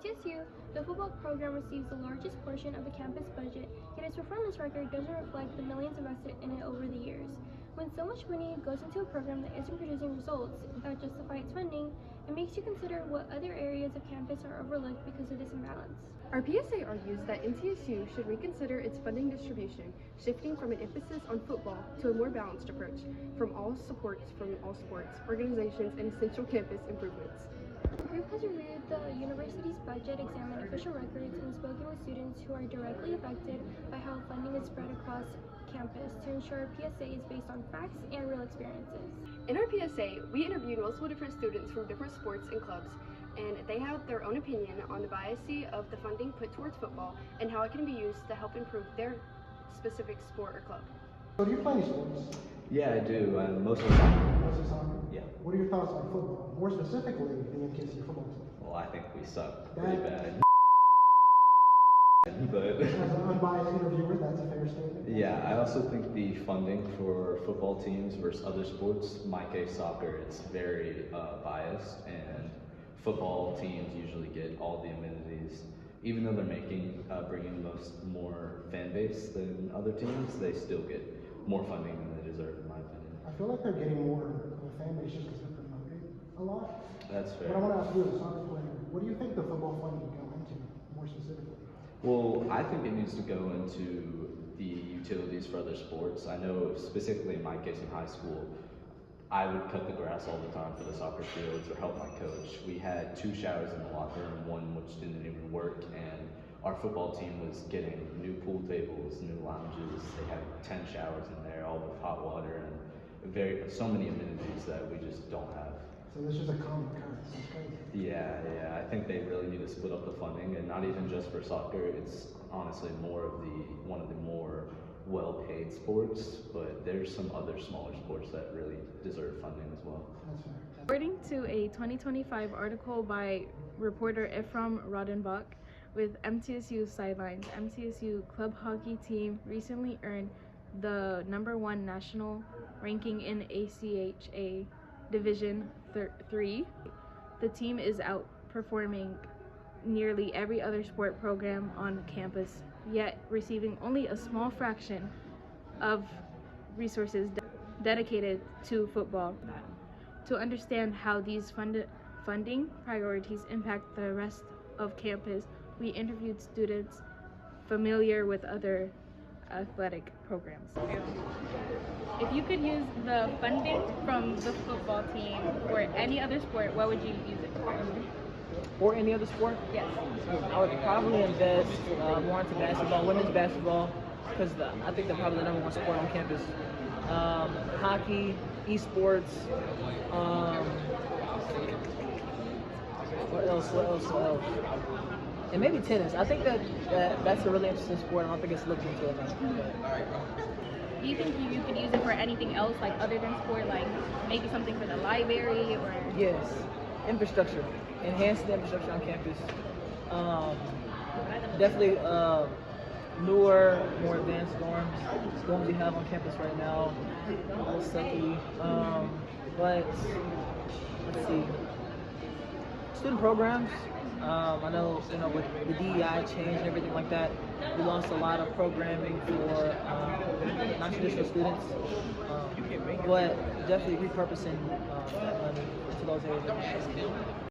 MTSU, the football program receives the largest portion of the campus budget, yet its performance record doesn't reflect the millions invested in it over the years. When so much money goes into a program that isn't producing results that justify its funding, it makes you consider what other areas of campus are overlooked because of this imbalance. Our PSA argues that MTSU should reconsider its funding distribution, shifting from an emphasis on football to a more balanced approach from all sports, organizations, and essential campus improvements. The group has reviewed the university's budget, examined official records, and spoken with students who are directly affected by how funding is spread across campus to ensure PSA is based on facts and real experiences. In our PSA, we interviewed multiple different students from different sports and clubs, and they have their own opinion on the bias of the funding put towards football and how it can be used to help improve their specific sport or club. So do you play any sports? Yeah, I do. Mostly soccer. Mostly soccer? Yeah. What are your thoughts on football? More specifically, the MTSU football team. Well, I think we suck pretty bad. But As an unbiased interviewer, that's a fair statement. yeah, I also think the funding for football teams versus other sports, my case soccer, it's very biased, and football teams usually get all the amenities. Even though they're bringing more fan base than other teams, they still get more funding than they deserve, in my opinion. I feel like they're getting more of a fan base just because they're promoted a lot. That's fair. But I want to ask you, as a soccer player, what do you think the football funding would go into, more specifically? Well, I think it needs to go into the utilities for other sports. I know specifically in my case in high school, I would cut the grass all the time for the soccer fields or help my coach. We had 2 showers in the locker room, one which didn't even work, and our football team was getting new pool tables, new lounges. They had 10 showers in there, all with hot water, and so many amenities that we just don't have. So this is a common occurrence. That's crazy. Yeah, I think they really need to split up the funding, and not even just for soccer. It's honestly one of the more well-paid sports, but there's some other smaller sports that really deserve funding as well. That's fair. According to a 2025 article by reporter Ephraim Rodenbach with MTSU Sidelines, MTSU club hockey team recently earned the #1 national ranking in ACHA Division 3. The team is outperforming nearly every other sport program on campus, yet receiving only a small fraction of resources dedicated to football. To understand how these funding priorities impact the rest of campus, we interviewed students familiar with other athletic programs. If you could use the funding from the football team for any other sport, what would you use it for? Or any other sport? Yes. I would probably invest more into basketball, women's basketball, because I think they're probably the #1 sport on campus. Hockey, esports, what else? And maybe tennis. I think that's a really interesting sport. I don't think it's looked into enough. Do you think you could use it for anything else, like other than sport, like maybe something for the library or? Yes, infrastructure. Enhance the infrastructure on campus. Definitely newer, more advanced dorms we have on campus right now. A little sucky. But let's see. Student programs. I know, with the DEI change and everything like that, we lost a lot of programming for non-traditional students. But definitely repurposing that money into those areas.